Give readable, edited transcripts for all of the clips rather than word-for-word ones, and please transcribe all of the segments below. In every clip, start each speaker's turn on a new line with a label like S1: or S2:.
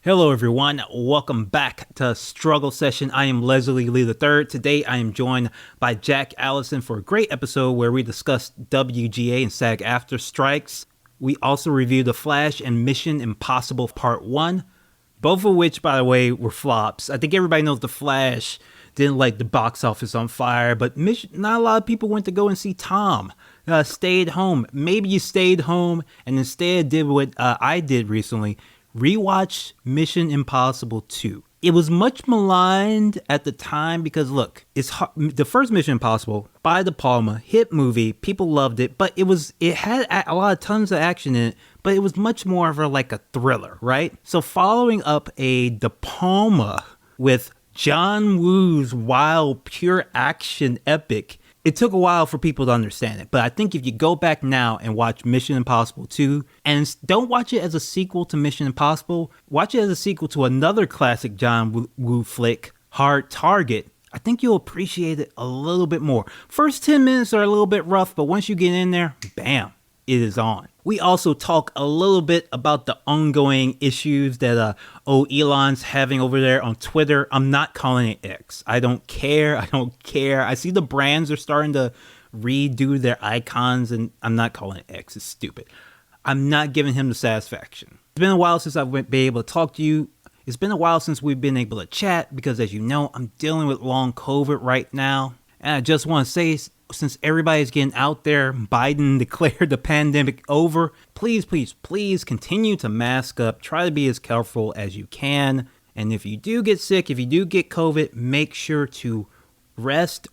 S1: Hello, everyone. Welcome back to Struggle Session. I am Leslie Lee III. Today, I am joined by Jack Allison for a great episode where we discuss WGA and SAG-AFTRA strikes. We also review The Flash and Mission Impossible Part 1, both of which, by the way, were flops. I think everybody knows The Flash didn't light the box office on fire, but not a lot of people went to go and see Tom. Stayed home. Maybe you stayed home and instead did what I did recently. Rewatch Mission Impossible 2. It was much maligned at the time because look, the first Mission Impossible by De Palma, hit movie, people loved it, but it had a lot of tons of action in it, but it was much more of a thriller, right? So following up a De Palma with John Woo's wild, pure action epic, it took a while for people to understand it, but I think if you go back now and watch Mission Impossible 2, and don't watch it as a sequel to Mission Impossible, watch it as a sequel to another classic John Woo flick, Hard Target, I think you'll appreciate it a little bit more. First 10 minutes are a little bit rough, but once you get in there, bam, it is on. We also talk a little bit about the ongoing issues that Elon's having over there on Twitter. I'm not calling it X. I don't care. I see the brands are starting to redo their icons, and I'm not calling it X. It's stupid. I'm not giving him the satisfaction. It's been a while since I've been able to talk to you. It's been a while since we've been able to chat because, as you know, I'm dealing with long COVID right now. And I just want to say, since everybody's getting out there, Biden declared the pandemic over, please continue to mask up. Try to be as careful as you can. And if you do get sick, if you do get COVID, make sure to rest.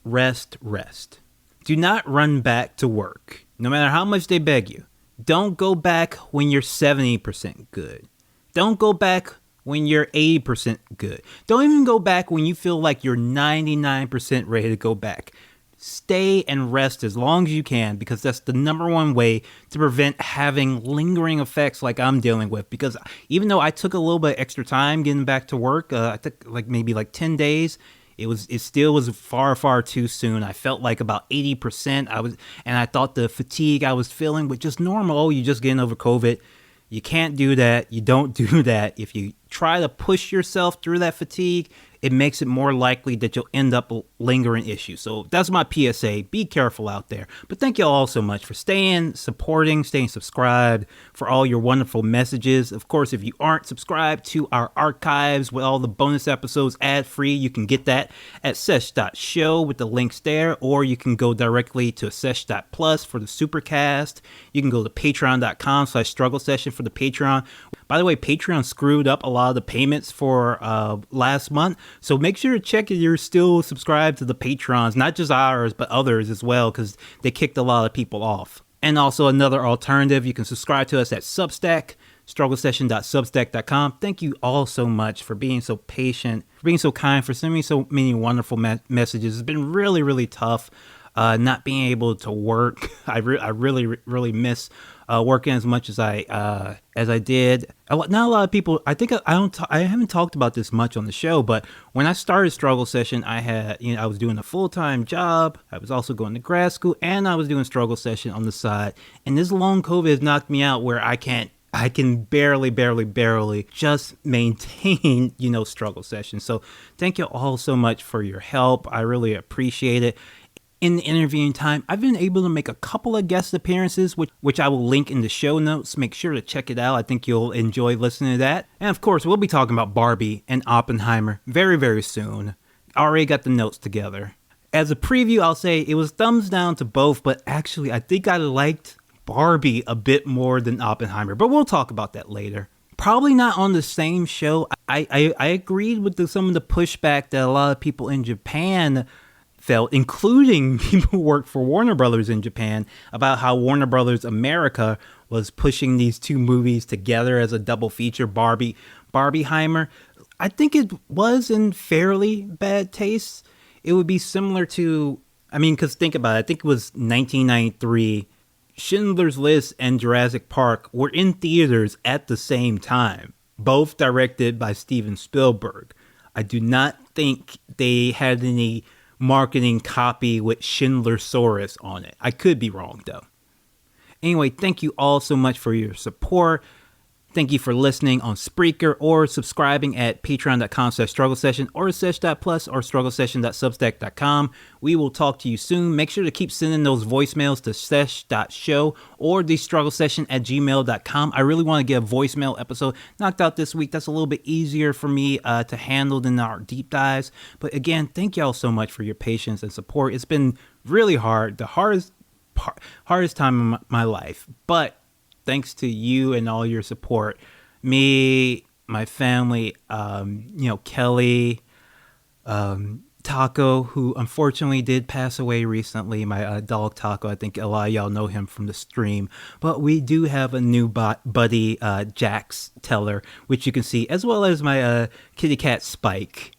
S1: Do not run back to work, no matter how much they beg you. Don't go back when you're 70% good. Don't go back when you're 80% good. Don't even go back when you feel like you're 99% ready to go back. Stay and rest as long as you can, because that's the number one way to prevent having lingering effects like I'm dealing with. Because even though I took a little bit extra time getting back to work, I took maybe 10 days, it still was far too soon. I felt like about 80%. And I thought the fatigue I was feeling was just normal. Oh, you're just getting over COVID. You can't do that. You don't do that. If you try to push yourself through that fatigue, it makes it more likely that you'll end up lingering issues. So that's my PSA. Be careful out there. But thank you all so much for staying subscribed, for all your wonderful messages. Of course, if you aren't subscribed to our archives with all the bonus episodes ad-free, you can get that at sesh.show with the links there, or you can go directly to sesh.plus for the supercast. You can go to patreon.com/struggle session for the Patreon. By the way, Patreon screwed up a lot of the payments for last month. So make sure to check if you're still subscribed to the Patrons, not just ours, but others as well, because they kicked a lot of people off. And also another alternative, you can subscribe to us at Substack, strugglesession.substack.com. Thank you all so much for being so patient, for being so kind, for sending me so many wonderful messages. It's been really tough not being able to work. I really miss working as much as I did. Not a lot of people. I think I haven't talked about this much on the show, but when I started Struggle Session, I was doing a full-time job. I was also going to grad school, and I was doing Struggle Session on the side. And this long COVID has knocked me out where I can barely just maintain, Struggle Session. So thank you all so much for your help. I really appreciate it. In the interviewing time, I've been able to make a couple of guest appearances, which I will link in the show notes. Make sure to check it out. I think you'll enjoy listening to that. And of course, we'll be talking about Barbie and Oppenheimer very soon. Already got the notes together. As a preview, I'll say it was thumbs down to both, but actually, I think I liked Barbie a bit more than Oppenheimer. But we'll talk about that later. Probably not on the same show. I agreed with some of the pushback that a lot of people in Japan felt, including people who work for Warner Brothers in Japan, about how Warner Brothers America was pushing these two movies together as a double feature, Barbieheimer. I think it was in fairly bad taste. It would be similar to, because think about it, I think it was 1993, Schindler's List and Jurassic Park were in theaters at the same time, both directed by Steven Spielberg. I do not think they had any marketing copy with Schindlersaurus on it. I could be wrong though. Anyway, thank you all so much for your support. Thank you for listening on Spreaker or subscribing at patreon.com/struggle session or sesh.plus or strugglesession.substack.com. We will talk to you soon. Make sure to keep sending those voicemails to sesh.show or thestrugglesession@gmail.com. I really want to get a voicemail episode knocked out this week. That's a little bit easier for me to handle than our deep dives. But again, thank y'all so much for your patience and support. It's been really hard, the hardest time of my life. But thanks to you and all your support, me, my family, Kelly, Taco, who unfortunately did pass away recently, my dog Taco. I think a lot of y'all know him from the stream. But we do have a new buddy, Jax Teller, which you can see, as well as my kitty cat Spike.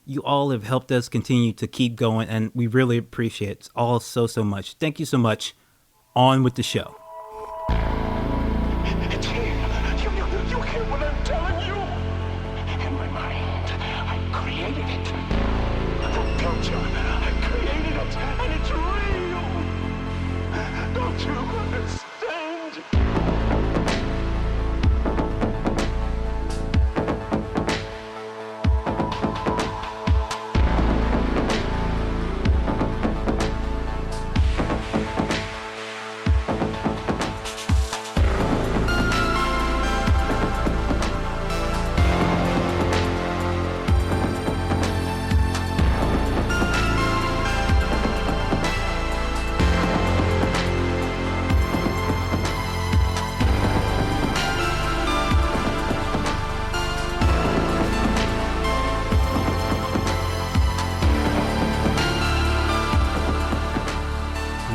S1: You all have helped us continue to keep going, and we really appreciate it all so much. Thank you so much. On with the show.
S2: It's here. You hear what I'm telling you? In my mind, I created it. The future, I created it, and it's real. Don't you understand?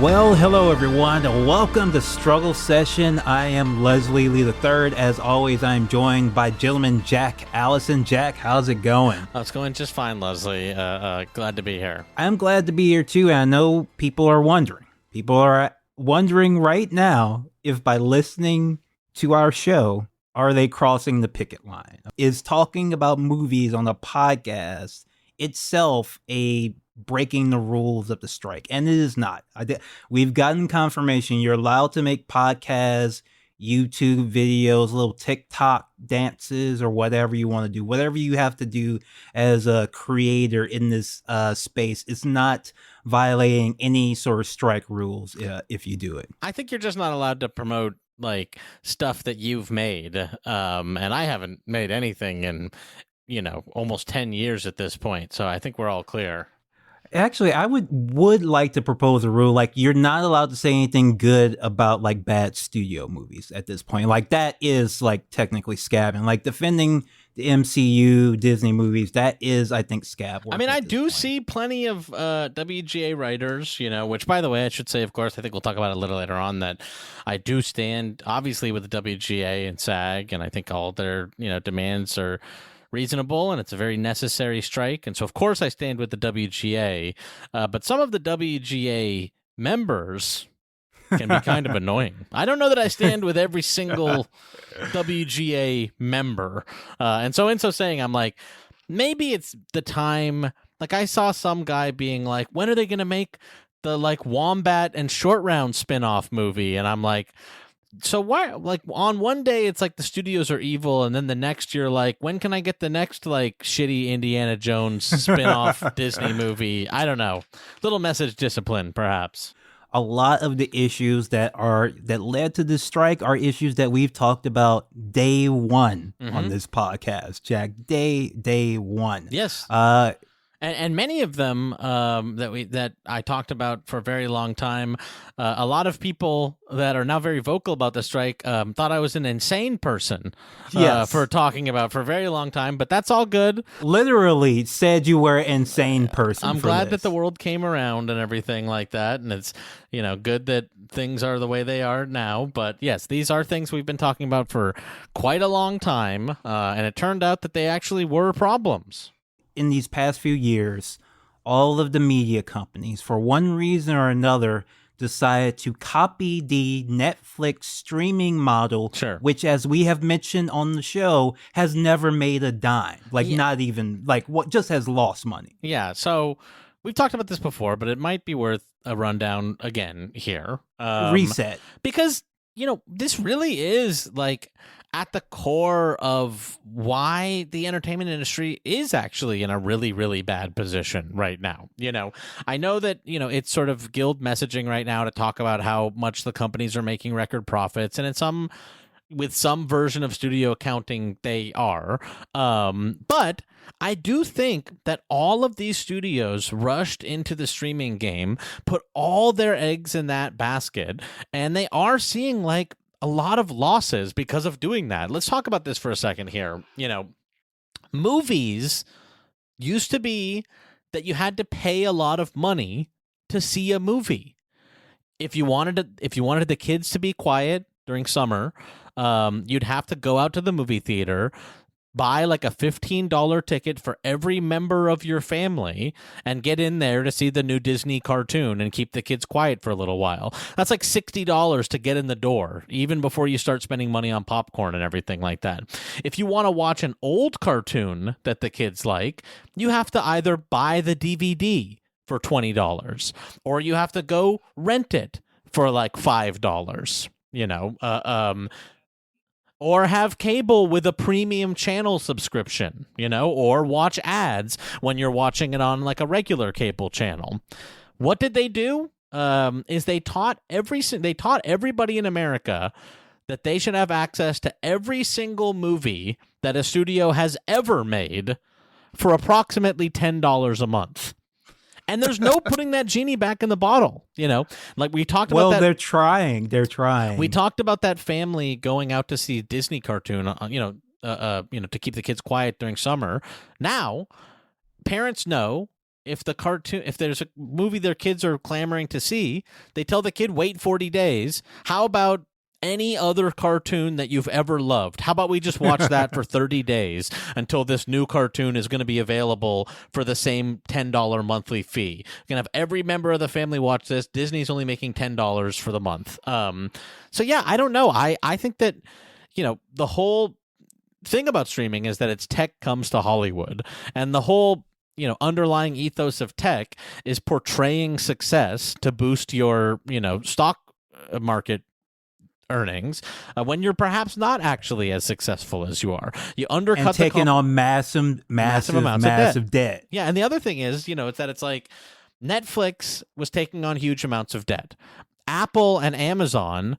S1: Well, hello everyone, and welcome to Struggle Session. I am Leslie Lee III. As always, I am joined by gentleman Jack Allison. Jack, how's it going?
S3: Oh, it's going just fine, Leslie. Glad to be here.
S1: I'm glad to be here too, and I know people are wondering. People are wondering right now if by listening to our show, are they crossing the picket line? Is talking about movies on a podcast itself a breaking the rules of the strike? And it is not. We've gotten confirmation you're allowed to make podcasts, YouTube videos, little TikTok dances, or whatever you want to do. Whatever you have to do as a creator in this space, it's not violating any sort of strike rules if you do it.
S3: I think you're just not allowed to promote like stuff that you've made. And I haven't made anything in, almost 10 years at this point. So I think we're all clear.
S1: Actually, I would like to propose a rule, like you're not allowed to say anything good about like bad studio movies at this point. Like that is like technically scabbing, like defending the MCU Disney movies. That is, I think, scab work.
S3: I mean, I do see plenty of WGA writers, which, by the way, I should say, of course, I think we'll talk about it a little later on, that I do stand obviously with the WGA and SAG, and I think all their, demands are reasonable, and it's a very necessary strike. And so, of course, I stand with the WGA. But some of the WGA members can be kind of annoying. I don't know that I stand with every single WGA member. And so in so saying, I'm like, maybe it's the time. Like I saw some guy being like, when are they going to make the like Wombat and Short Round spinoff movie? And I'm like, so why, like on one day it's like the studios are evil, and then the next you're like, when can I get the next like shitty Indiana Jones spin-off Disney movie? I don't know. Little message discipline, perhaps.
S1: A lot of the issues that led to this strike are issues that we've talked about day one on this podcast, Jack. Day one.
S3: Yes. And many of them that I talked about for a very long time, a lot of people that are now very vocal about the strike thought I was an insane person for talking about for a very long time, but that's all good.
S1: Literally said you were an insane person.
S3: I'm glad that the world came around and everything like that, and it's good that things are the way they are now. But yes, these are things we've been talking about for quite a long time, and it turned out that they actually were problems.
S1: In these past few years, all of the media companies, for one reason or another, decided to copy the Netflix streaming model, which, as we have mentioned on the show, has never made a dime. Not even, what just has lost money.
S3: Yeah, so we've talked about this before, but it might be worth a rundown again here.
S1: Reset.
S3: Because, this really is, at the core of why the entertainment industry is actually in a really, really bad position right now. I know that, it's sort of guild messaging right now to talk about how much the companies are making record profits, and with some version of studio accounting, they are. But I do think that all of these studios rushed into the streaming game, put all their eggs in that basket, and they are seeing like a lot of losses because of doing that. Let's talk about this for a second here. Movies used to be that you had to pay a lot of money to see a movie. If you wanted the kids to be quiet during summer, you'd have to go out to the movie theater, buy like a $15 ticket for every member of your family, and get in there to see the new Disney cartoon and keep the kids quiet for a little while. That's like $60 to get in the door, even before you start spending money on popcorn and everything like that. If you want to watch an old cartoon that the kids like, you have to either buy the DVD for $20 or you have to go rent it for like $5, or have cable with a premium channel subscription, or watch ads when you're watching it on like a regular cable channel. What did they do? Is they taught everybody in America that they should have access to every single movie that a studio has ever made for approximately $10 a month. And there's no putting that genie back in the bottle, like we talked about.
S1: Well, they're trying. We
S3: talked about that family going out to see Disney cartoon, to keep the kids quiet during summer. Now, parents know if there's a movie their kids are clamoring to see, they tell the kid, wait 40 days. How about any other cartoon that you've ever loved? How about we just watch that for 30 days until this new cartoon is going to be available for the same $10 monthly fee? We're going to have every member of the family watch this. Disney's only making $10 for the month. So yeah, I don't know. I think that, the whole thing about streaming is that it's tech comes to Hollywood, and the whole underlying ethos of tech is portraying success to boost your, stock market earnings when you're perhaps not actually as successful as you are. You undercut
S1: and taking on massive amounts of debt.
S3: Yeah, and the other thing is, it's like Netflix was taking on huge amounts of debt. Apple and Amazon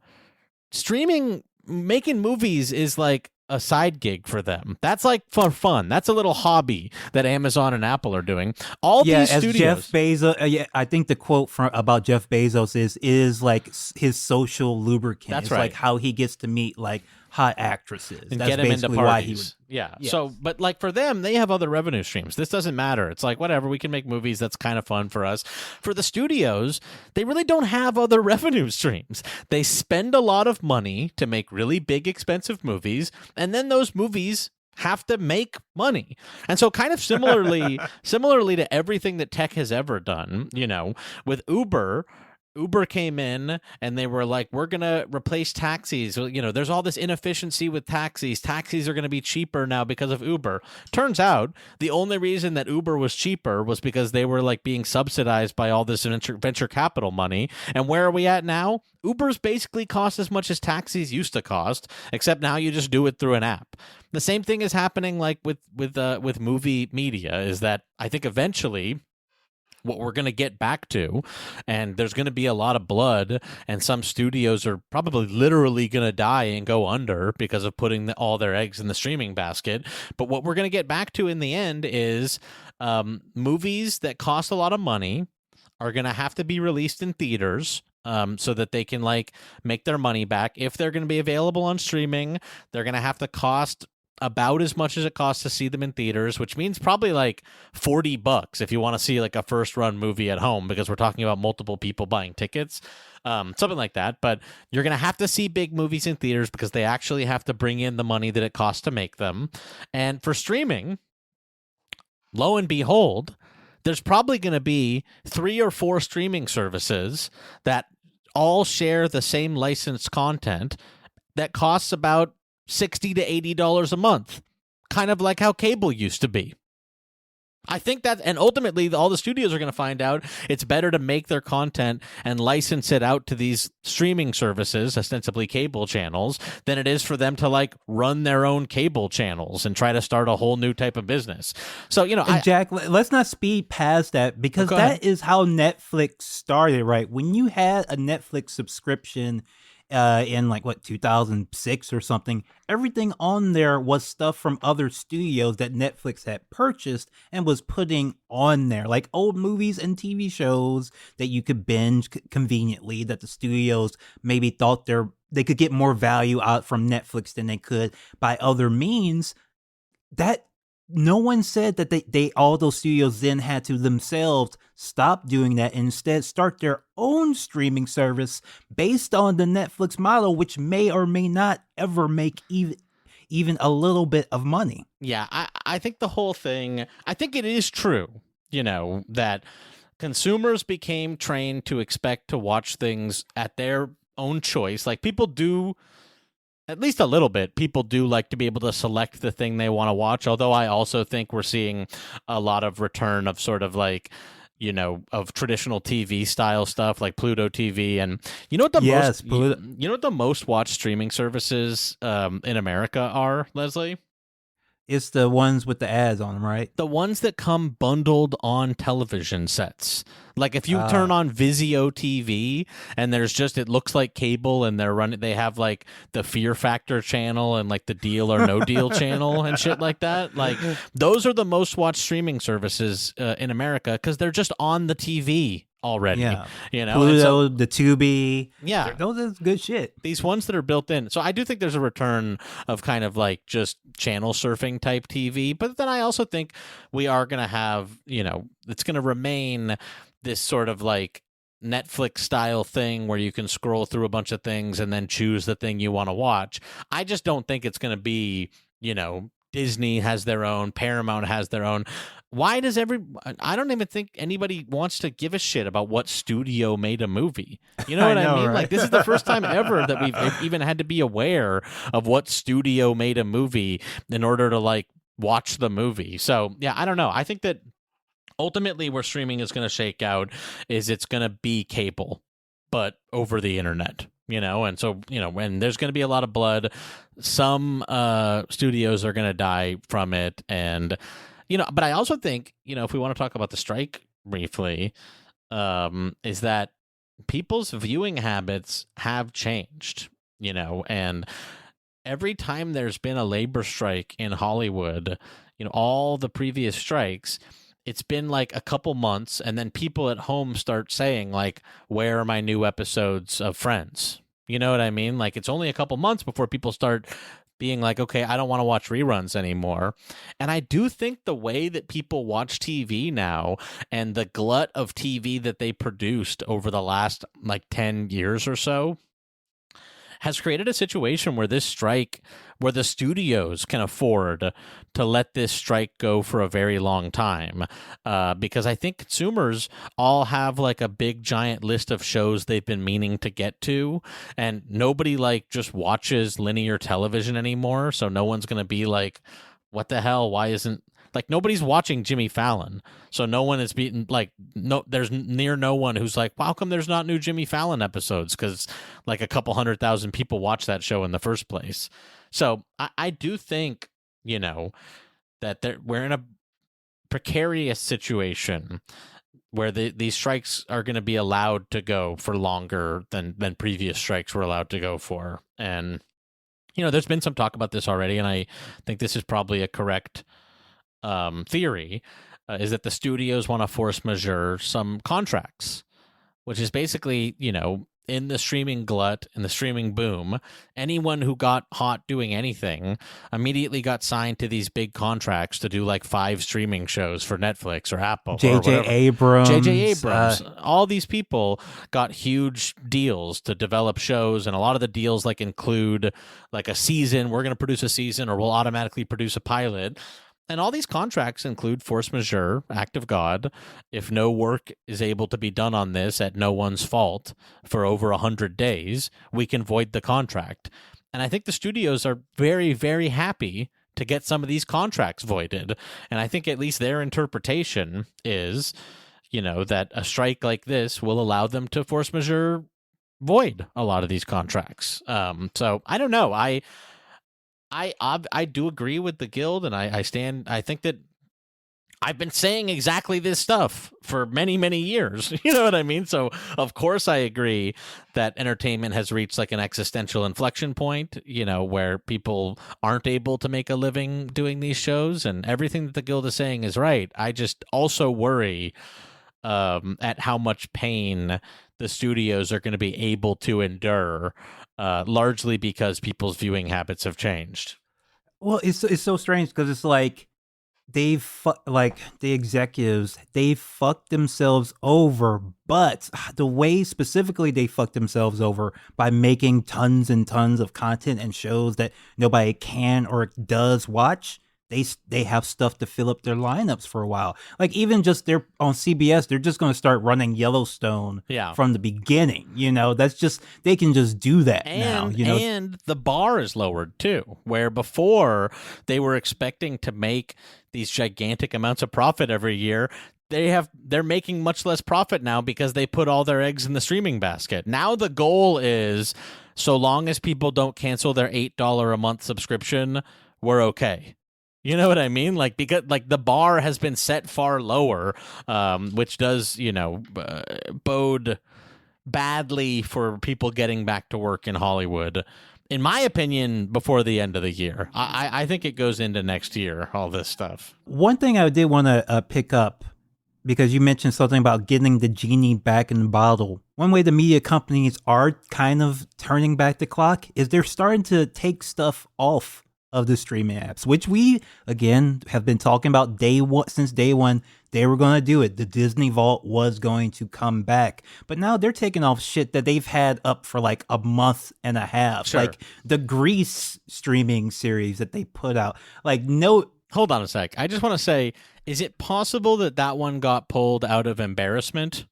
S3: making movies is like a side gig for them. That's like for fun. That's a little hobby that Amazon and Apple are doing. These studios.
S1: Jeff Bezos. I think the quote about Jeff Bezos is like his social lubricant.
S3: That's
S1: it's
S3: right.
S1: Like how he gets to meet like hot actresses
S3: and
S1: that's
S3: get him into
S1: basically
S3: parties.
S1: Why he would,
S3: yeah.
S1: Yes.
S3: So, but like for them, they have other revenue streams. This doesn't matter. It's like, whatever, we can make movies. That's kind of fun for us. For the studios, they really don't have other revenue streams. They spend a lot of money to make really big, expensive movies, and then those movies have to make money. And so kind of similarly to everything that tech has ever done, with Uber came in and they were like, we're going to replace taxis. There's all this inefficiency with taxis. Taxis are going to be cheaper now because of Uber. Turns out the only reason that Uber was cheaper was because they were like being subsidized by all this venture capital money. And where are we at now? Uber's basically cost as much as taxis used to cost, except now you just do it through an app. The same thing is happening like with movie media, is that I think eventually what we're going to get back to, and there's going to be a lot of blood, and some studios are probably literally going to die and go under because of putting all their eggs in the streaming basket. But what we're going to get back to in the end is movies that cost a lot of money are going to have to be released in theaters so that they can like make their money back. If they're going to be available on streaming, they're going to have to cost about as much as it costs to see them in theaters, which means probably like $40 if you want to see like a first run movie at home, because we're talking about multiple people buying tickets, something like that. But you're going to have to see big movies in theaters because they actually have to bring in the money that it costs to make them. And for streaming, lo and behold, there's probably going to be 3 or 4 streaming services that all share the same licensed content that costs about $60 to $80 a month, kind of like how cable used to be. I think that, and ultimately, all the studios are going to find out it's better to make their content and license it out to these streaming services, ostensibly cable channels, than it is for them to like run their own cable channels and try to start a whole new type of business. So,
S1: And Jack, let's not speed past that, because that is how Netflix started, right? When you had a Netflix subscription in 2006 or something, everything on there was stuff from other studios that Netflix had purchased and was putting on there, like old movies and TV shows that you could binge conveniently, that the studios maybe thought they could get more value out from Netflix than they could by other means. That no one said that they all those studios then had to themselves stop doing that and instead start their own streaming service based on the Netflix model, which may or may not ever make even a little bit of money.
S3: Yeah, I think the whole thing, I think it is true, that consumers became trained to expect to watch things at their own choice. Like people do, at least a little bit, people do like to be able to select the thing they want to watch. Although I also think we're seeing a lot of return of sort of like, of traditional TV style stuff like Pluto TV. And what the most watched streaming services in America are, Leslie?
S1: It's the ones with the ads on them, right?
S3: The ones that come bundled on television sets. Like if you turn on Vizio TV and it looks like cable, and they have like the Fear Factor channel and like the Deal or No Deal channel and shit like that. Like those are the most watched streaming services in America because they're just on the TV already.
S1: Yeah.
S3: Pluto,
S1: the Tubi.
S3: Yeah.
S1: Those are good shit.
S3: These ones that are built in. So I do think there's a return of kind of like just channel surfing type TV. But then I also think we are going to have, it's going to remain this sort of like Netflix style thing where you can scroll through a bunch of things and then choose the thing you want to watch. I just don't think it's going to be, Disney has their own, Paramount has their own. Why does I don't even think anybody wants to give a shit about what studio made a movie. You know what I mean? Right? Like this is the first time ever that we've even had to be aware of what studio made a movie in order to like watch the movie. So yeah, I don't know. I think that ultimately where streaming is going to shake out is it's going to be cable, but over the internet. And so, when there's going to be a lot of blood, some studios are going to die from it. And, but I also think, if we want to talk about the strike briefly, is that people's viewing habits have changed, and every time there's been a labor strike in Hollywood, all the previous strikes, it's been like a couple months, and then people at home start saying, like, where are my new episodes of Friends? You know what I mean? Like, it's only a couple months before people start being like, okay, I don't want to watch reruns anymore. And I do think the way that people watch TV now and the glut of TV that they produced over the last, 10 years or so has created a situation where where the studios can afford to let this strike go for a very long time. Because I think consumers all have like a big giant list of shows they've been meaning to get to, and nobody just watches linear television anymore. So no one's going to be like, what the hell? Why isn't nobody's watching Jimmy Fallon, so no one is beaten. There's near no one who's like, well, how come there's not new Jimmy Fallon episodes? Because a couple 100,000 people watch that show in the first place. So I do think that we're in a precarious situation where these strikes are going to be allowed to go for longer than previous strikes were allowed to go for. And there's been some talk about this already, and I think this is probably a correct theory, is that the studios want to force majeure some contracts, which is basically, in the streaming glut and the streaming boom, anyone who got hot doing anything immediately got signed to these big contracts to do 5 streaming shows for Netflix or Apple.
S1: J.J. Abrams.
S3: All these people got huge deals to develop shows, and a lot of the deals include a season. We're going to produce a season, or we'll automatically produce a pilot. And all these contracts include force majeure, act of God. If no work is able to be done on this at no one's fault for over 100 days, we can void the contract. And I think the studios are very, very happy to get some of these contracts voided. And I think at least their interpretation is, that a strike like this will allow them to force majeure void a lot of these contracts. So I don't know. I do agree with the guild, and I think that I've been saying exactly this stuff for many, many years. You know what I mean? So, of course, I agree that entertainment has reached like an existential inflection point, where people aren't able to make a living doing these shows, and everything that the guild is saying is right. I just also worry at how much pain the studios are going to be able to endure, largely because people's viewing habits have changed.
S1: Well, it's so strange because it's like the executives, they fucked themselves over, but the way specifically they fucked themselves over by making tons and tons of content and shows that nobody can or does watch. They have stuff to fill up their lineups for a while. Like even just they're on CBS, they're just going to start running Yellowstone from the beginning. That's just, they can just do that now.
S3: And the bar is lowered too, where before they were expecting to make these gigantic amounts of profit every year. They're making much less profit now because they put all their eggs in the streaming basket. Now the goal is, so long as people don't cancel their $8 a month subscription, we're okay. You know what I mean? Like, because like the bar has been set far lower, which does, bode badly for people getting back to work in Hollywood. In my opinion, before the end of the year, I think it goes into next year, all this stuff.
S1: One thing I did want to pick up, because you mentioned something about getting the genie back in the bottle. One way the media companies are kind of turning back the clock is they're starting to take stuff off of the streaming apps, which we, again, have been talking about since day one. They were going to do it. The Disney Vault was going to come back. But now they're taking off shit that they've had up for like a month and a half.
S3: Sure.
S1: Like the Grease streaming series that they put out.
S3: Hold on a sec. I just want to say, is it possible that one got pulled out of embarrassment?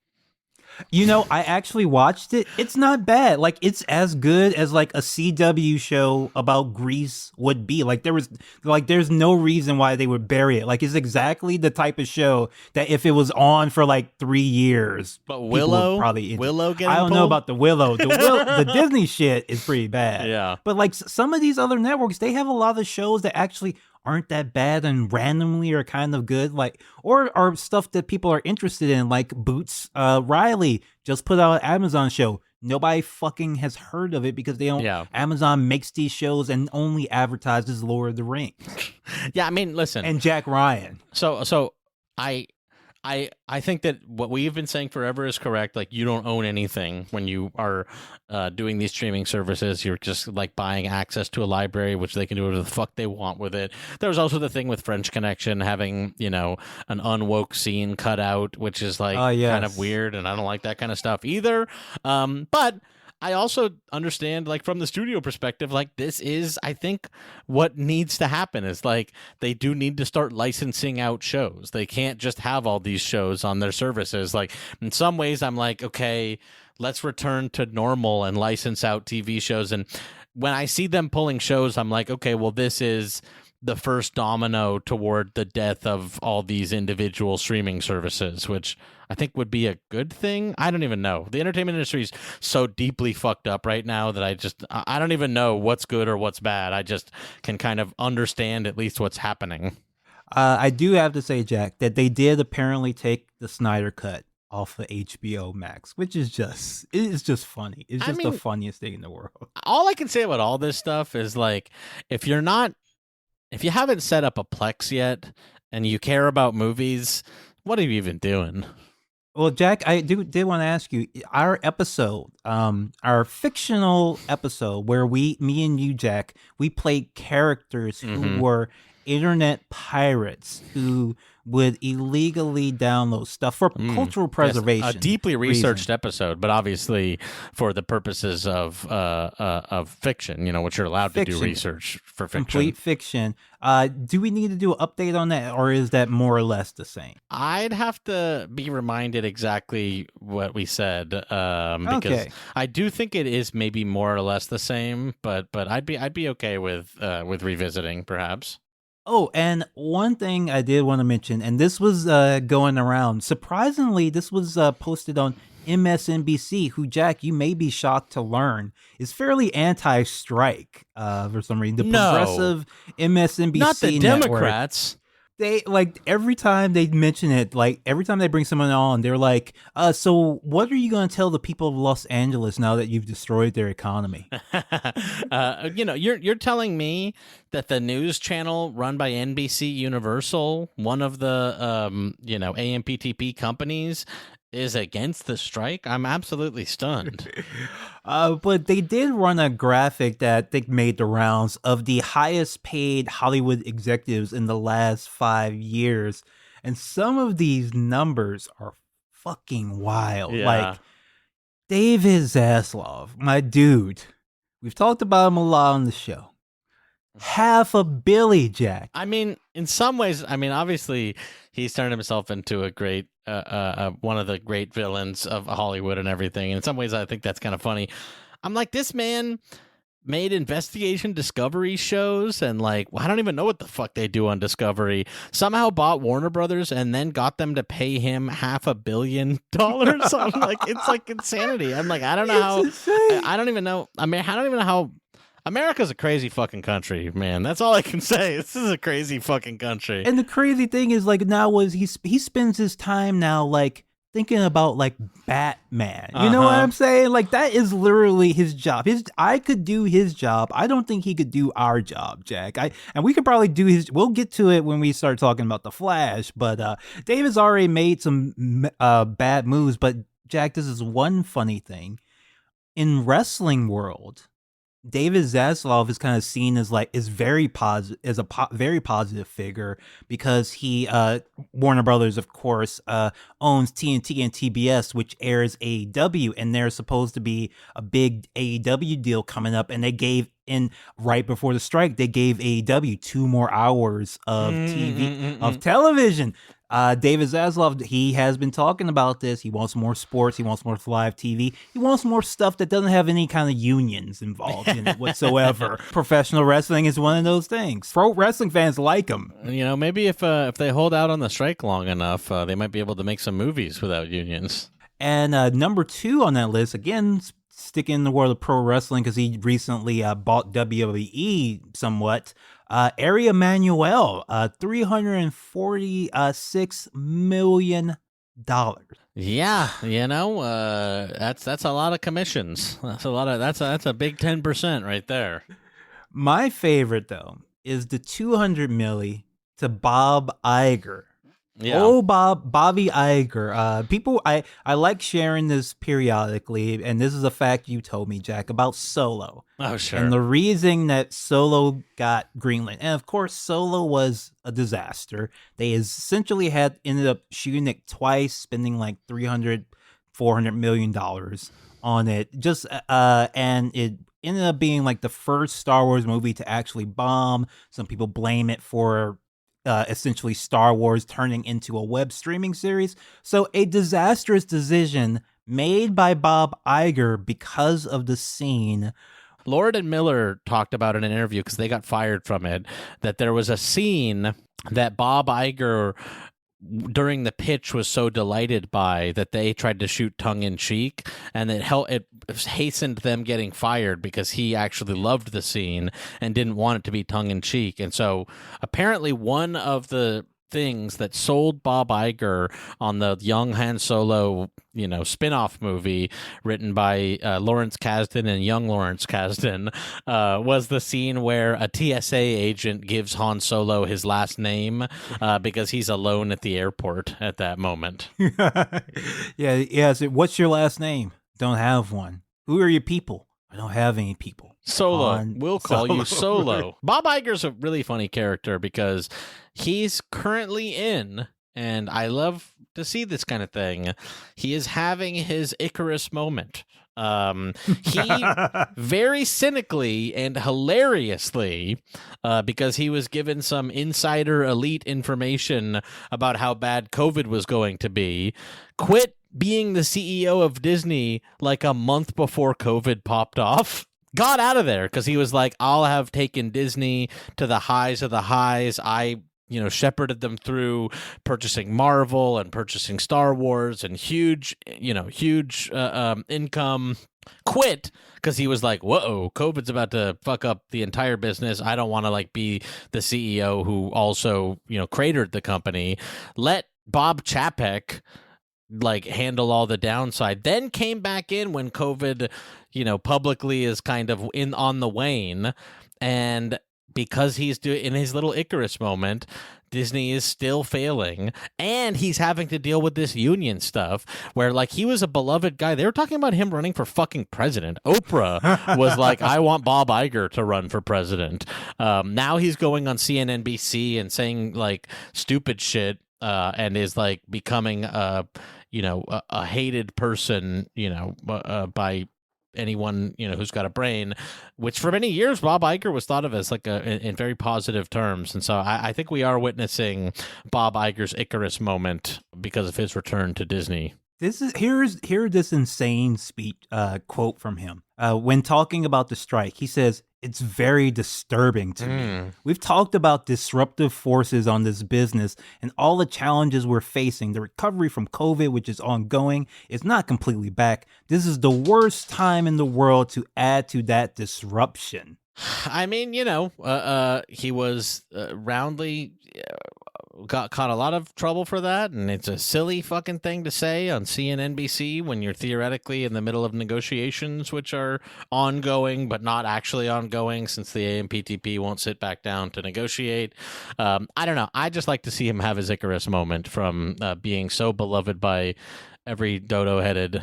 S1: I actually watched it. It's not bad. Like, it's as good as like a CW show about Grease would be. Like, there's no reason why they would bury it. Like, it's exactly the type of show that if it was on for like 3 years,
S3: but Willow
S1: getting
S3: I
S1: don't know about the Willow. The Disney shit is pretty bad.
S3: Yeah.
S1: But like some of these other networks, they have a lot of shows that actually aren't that bad and randomly are kind of good, like, or are stuff that people are interested in, like Boots Riley just put out an Amazon show. Nobody fucking has heard of it because they don't.
S3: Yeah.
S1: Amazon makes these shows and only advertises Lord of the Rings.
S3: Yeah, I mean, listen,
S1: and Jack Ryan.
S3: So I think that what we've been saying forever is correct. Like, you don't own anything when you are doing these streaming services. You're just like buying access to a library, which they can do whatever the fuck they want with it. There's also the thing with French Connection having, an unwoke scene cut out, which is like kind of weird, and I don't like that kind of stuff either. But I also understand, like, from the studio perspective, like, this is, I think, what needs to happen is, like, they do need to start licensing out shows. They can't just have all these shows on their services. Like, in some ways, I'm like, okay, let's return to normal and license out TV shows. And when I see them pulling shows, I'm like, okay, well, this is the first domino toward the death of all these individual streaming services, which I think would be a good thing. I don't even know. The entertainment industry is so deeply fucked up right now that I don't even know what's good or what's bad. I just can kind of understand at least what's happening.
S1: I do have to say, Jack, that they did apparently take the Snyder Cut off of HBO Max, which is just funny. It's just the funniest thing in the world.
S3: All I can say about all this stuff is, like, if you haven't set up a Plex yet and you care about movies, what are you even doing?
S1: Well, Jack, I did want to ask you, our episode, our fictional episode where me and you, Jack, we played characters who were internet pirates who would illegally download stuff for cultural preservation.
S3: Yes, a deeply researched episode, but obviously for the purposes of fiction, which you're allowed to do research for fiction.
S1: Complete fiction. Do we need to do an update on that, or is that more or less the same?
S3: I'd have to be reminded exactly what we said, because I do think it is maybe more or less the same, but I'd be okay with revisiting, perhaps.
S1: Oh, and one thing I did want to mention, and this was going around. Surprisingly, this was posted on MSNBC, who, Jack, you may be shocked to learn, is fairly anti-strike for some reason. The
S3: No.
S1: progressive MSNBC
S3: Not the
S1: network,
S3: Democrats.
S1: they like every time they mention it, like every time they bring someone on, they're like, so what are you going to tell the people of Los Angeles now that you've destroyed their economy?
S3: You're telling me that the news channel run by NBC Universal, one of the AMPTP companies, is against the strike? I'm absolutely stunned.
S1: But they did run a graphic that I think made the rounds of the highest paid Hollywood executives in the last 5 years. And some of these numbers are fucking wild.
S3: Yeah.
S1: Like David Zaslav, my dude. We've talked about him a lot on the show. $500 million, Jack.
S3: I mean, in some ways, obviously he's turned himself into a great, one of the great villains of Hollywood and everything. In some ways, I think that's kind of funny. I'm like, this man made investigation Discovery shows and I don't even know what the fuck they do on Discovery. Somehow bought Warner Brothers and then got them to pay him $500 million. I'm like, it's like insanity. I'm like, I don't know how. I don't even know. I don't even know how. America's a crazy fucking country, man. That's all I can say. This is a crazy fucking country.
S1: And the crazy thing is, now he spends his time now thinking about Batman. You know what I'm saying? That is literally his job. I could do his job. I don't think he could do our job, Jack. And we could probably do his. We'll get to it when we start talking about the Flash. But David's already made some bad moves. But Jack, this is one funny thing in wrestling world. David Zaslav is kind of seen as very positive, as a very positive figure because he Warner Brothers, of course, owns TNT and TBS, which airs AEW, and there's supposed to be a big AEW deal coming up, and they gave right before the strike, they gave AEW 2 more hours of television. David Zaslav, he has been talking about this. He wants more sports. He wants more live TV. He wants more stuff that doesn't have any kind of unions involved in it whatsoever. Professional wrestling is one of those things. Pro wrestling fans like him.
S3: Maybe if they hold out on the strike long enough, they might be able to make some movies without unions.
S1: And number 2 on that list, again, sticking in the world of pro wrestling because he recently bought WWE somewhat. Ari Emanuel, $346 million.
S3: Yeah, that's a lot of commissions. That's a big 10% right there.
S1: My favorite though is the $200 million to Bob Iger.
S3: Yeah.
S1: Oh, Bobby Iger. People, I like sharing this periodically, and this is a fact you told me, Jack, about Solo.
S3: Oh, sure.
S1: And the reason that Solo got greenlit, and of course, Solo was a disaster. They essentially ended up shooting it twice, spending $300, $400 million on it. And it ended up being the first Star Wars movie to actually bomb. Some people blame it for essentially Star Wars turning into a web streaming series. So a disastrous decision made by Bob Iger because of the scene.
S3: Lord and Miller talked about in an interview, because they got fired from it, that there was a scene that Bob Iger during the pitch was so delighted by that they tried to shoot tongue-in-cheek, and it hastened them getting fired because he actually loved the scene and didn't want it to be tongue-in-cheek. And so apparently one of the things that sold Bob Iger on the young Han Solo, spin-off movie written by Lawrence Kasdan and young Lawrence Kasdan was the scene where a TSA agent gives Han Solo his last name because he's alone at the airport at that moment.
S1: Yeah. So what's your last name? Don't have one. Who are your people? I don't have any people.
S3: Solo. We'll call you Solo. Bob Iger's a really funny character because he's currently in, and I love to see this kind of thing, he is having his Icarus moment. He very cynically and hilariously, because he was given some insider elite information about how bad COVID was going to be, quit being the CEO of Disney a month before COVID popped off. got out of there because he was like, I'll have taken Disney to the highs of the highs. I shepherded them through purchasing Marvel and purchasing Star Wars and huge income. Quit because he was like, whoa, COVID's about to fuck up the entire business. I don't want to like be the CEO who also, cratered the company. Let Bob Chapek like handle all the downside, then came back in when COVID, publicly is kind of on the wane. And because he's doing in his little Icarus moment, Disney is still failing, and he's having to deal with this union stuff where like he was a beloved guy. They were talking about him running for fucking president. Oprah was like, I want Bob Iger to run for president. Now he's going on CNNBC and saying like stupid shit, and is like becoming a hated person, by anyone who's got a brain, which for many years Bob Iger was thought of as like in very positive terms. And so I think we are witnessing Bob Iger's Icarus moment because of his return to Disney.
S1: Hear this insane speech quote from him when talking about the strike. He says, "It's very disturbing to me. We've talked about disruptive forces on this business and all the challenges we're facing. The recovery from COVID, which is ongoing, is not completely back. This is the worst time in the world to add to that disruption."
S3: I mean, he was roundly caught a lot of trouble for that, and it's a silly fucking thing to say on CNNBC when you're theoretically in the middle of negotiations, which are ongoing but not actually ongoing since the AMPTP won't sit back down to negotiate. I don't know. I just like to see him have his Icarus moment from being so beloved by every dodo-headed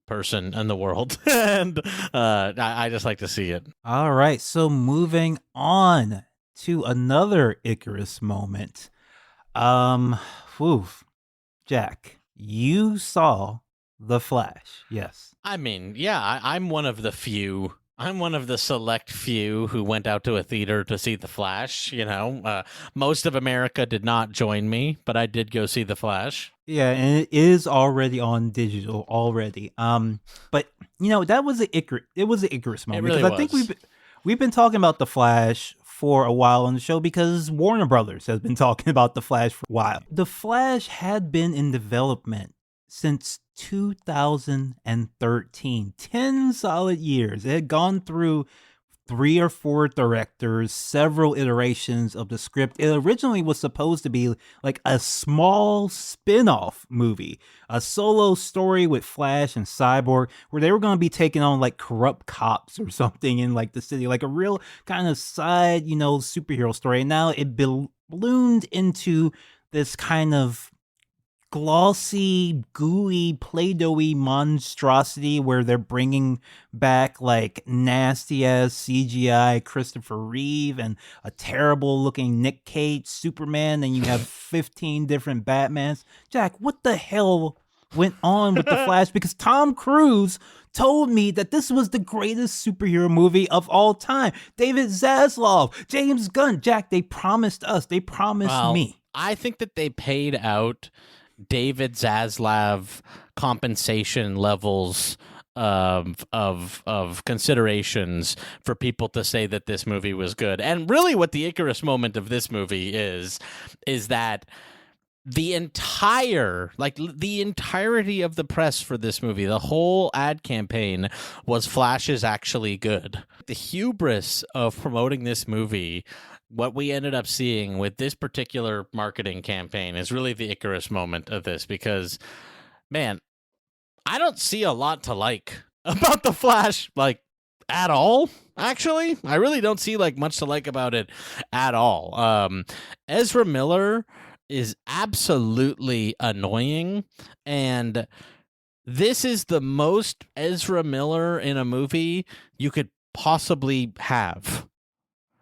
S3: person in the world. And I just like to see it.
S1: All right, so moving on to another Icarus moment. Jack, you saw The Flash, yes?
S3: I mean, yeah, I'm one of the few. I'm one of the select few who went out to a theater to see The Flash. Most of America did not join me, but I did go see The Flash.
S1: Yeah, and it is already on digital already. But that was it was an Icarus moment.
S3: It really
S1: because I think we've been talking about The Flash for a while on the show because Warner Brothers has been talking about The Flash for a while. The Flash had been in development since 2013, 10 solid years. It had gone through 3 or 4 directors, several iterations of the script. It originally was supposed to be like a small spin-off movie, a solo story with Flash and Cyborg, where they were going to be taking on like corrupt cops or something in like the city, like a real kind of side, superhero story. And now it ballooned into this kind of glossy, gooey, Play-Doh-y monstrosity where they're bringing back like nasty ass CGI Christopher Reeve and a terrible looking Nick Cage Superman, and you have 15 different Batmans. Jack, what the hell went on with The Flash? Because Tom Cruise told me that this was the greatest superhero movie of all time. David Zaslav, James Gunn, Jack, they promised us. They promised me.
S3: I think that they paid out David Zaslav compensation levels of considerations for people to say that this movie was good. And really what the Icarus moment of this movie is that the entirety of the press for this movie, the whole ad campaign was Flash is actually good. The hubris of promoting this movie, what we ended up seeing with this particular marketing campaign, is really the Icarus moment of this, because, man, I don't see a lot to like about The Flash, like, at all, actually. I really don't see, like, much to like about it at all. Ezra Miller is absolutely annoying, and this is the most Ezra Miller in a movie you could possibly have.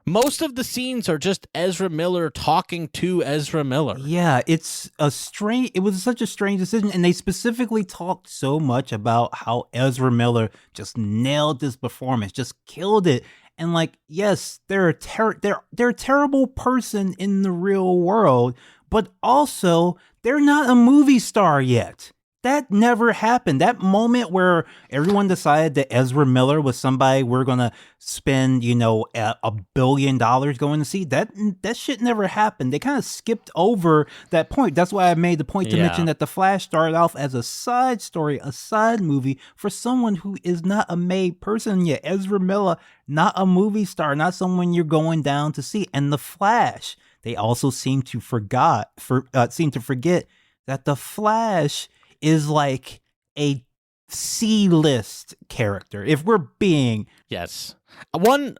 S3: Most of the scenes are just Ezra Miller talking to Ezra Miller.
S1: Yeah, it was such a strange decision, and they specifically talked so much about how Ezra Miller just nailed this performance, just killed it. And like, yes, they're a terrible person in the real world, but also they're not a movie star yet. That never happened. That moment where everyone decided that Ezra Miller was somebody we're gonna spend, $1 billion going to see, that shit never happened. They kind of skipped over that point. That's why I made the point to mention that The Flash started off as a side story, a side movie for someone who is not a made person yet. Ezra Miller, not a movie star, not someone you're going down to see. And The Flash, they also seem to forget that The Flash is like a C-list character. If we're being
S3: yes, one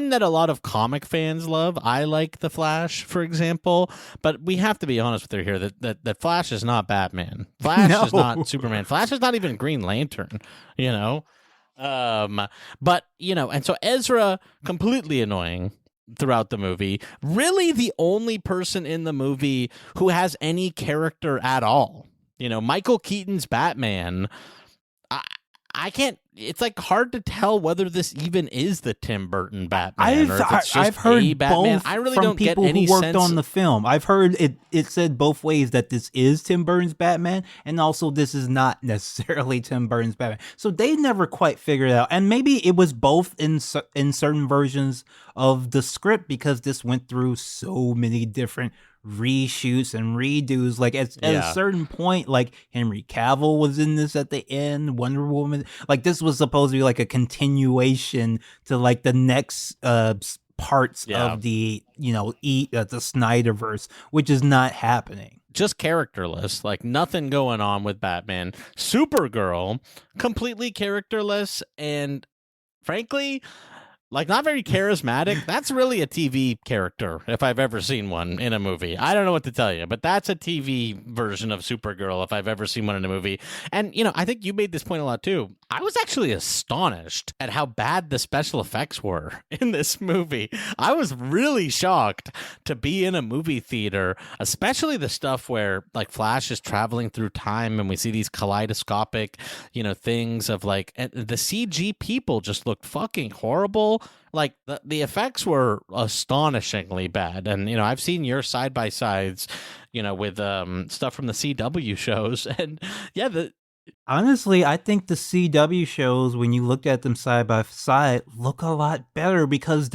S3: that a lot of comic fans love. I like the Flash, for example, but we have to be honest with her here that Flash is not Batman. Flash is not Superman. Flash is not even Green Lantern. But and so Ezra, completely annoying throughout the movie, really the only person in the movie who has any character at all. Michael Keaton's Batman, I can't, it's like hard to tell whether this even is the Tim Burton Batman or if it's just
S1: I've heard
S3: a Batman.
S1: both
S3: I really
S1: from
S3: don't get
S1: people
S3: any
S1: who worked
S3: sense
S1: on the film. I've heard it said both ways, that this is Tim Burton's Batman and also this is not necessarily Tim Burton's Batman. So they never quite figured it out. And maybe it was both in certain versions of the script, because this went through so many different reshoots and redos. Like at a certain point, like Henry Cavill was in this at the end, Wonder Woman, like this was supposed to be like a continuation to like the next parts of the the Snyderverse, which is not happening.
S3: Just characterless, like nothing going on with Batman. Supergirl, completely characterless, and frankly, like not very charismatic. That's really a TV character, if I've ever seen one in a movie. I don't know what to tell you, but that's a TV version of Supergirl if I've ever seen one in a movie. And, I think you made this point a lot too. I was actually astonished at how bad the special effects were in this movie. I was really shocked to be in a movie theater, especially the stuff where like Flash is traveling through time and we see these kaleidoscopic, things of like, and the CG people just looked fucking horrible. Like the effects were astonishingly bad. And, I've seen your side-by-sides, with stuff from the CW shows. And yeah,
S1: honestly, I think the CW shows, when you look at them side by side, look a lot better, because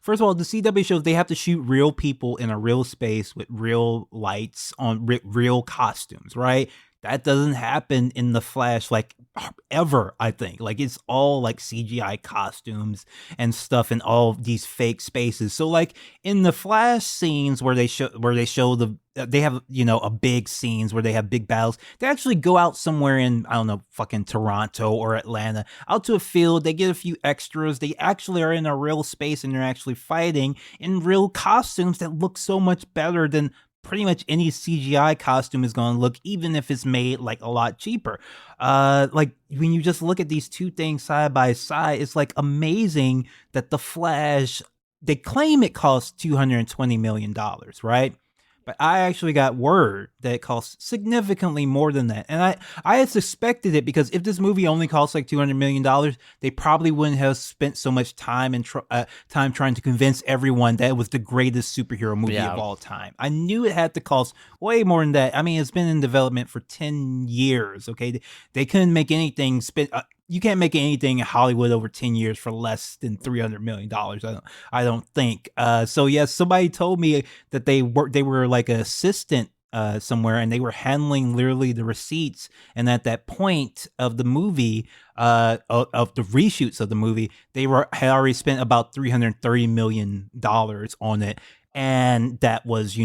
S1: first of all, the CW shows, they have to shoot real people in a real space with real lights on real costumes, right? That doesn't happen in The Flash, like, ever, I think. Like, it's all, like, CGI costumes and stuff in all these fake spaces. So, like, in the Flash scenes where they show they have, a big scenes where they have big battles, they actually go out somewhere in, I don't know, fucking Toronto or Atlanta, out to a field, they get a few extras, they actually are in a real space and they're actually fighting in real costumes that look so much better than pretty much any CGI costume is going to look, even if it's made like a lot cheaper. Like when you just look at these two things side by side, it's like amazing that The Flash, they claim it costs $220 million, right? But I actually got word that it costs significantly more than that. And I had suspected it, because if this movie only costs like $200 million, they probably wouldn't have spent so much time and time trying to convince everyone that it was the greatest superhero movie of all time. I knew it had to cost way more than that. I mean, it's been in development for 10 years, okay? They couldn't make anything you can't make anything in Hollywood over 10 years for less than $300 million. I don't think. So yes, somebody told me that they were like an assistant somewhere, and they were handling literally the receipts. And at that point of the movie, of the reshoots of the movie, they had already spent about $330 million on it. And that was,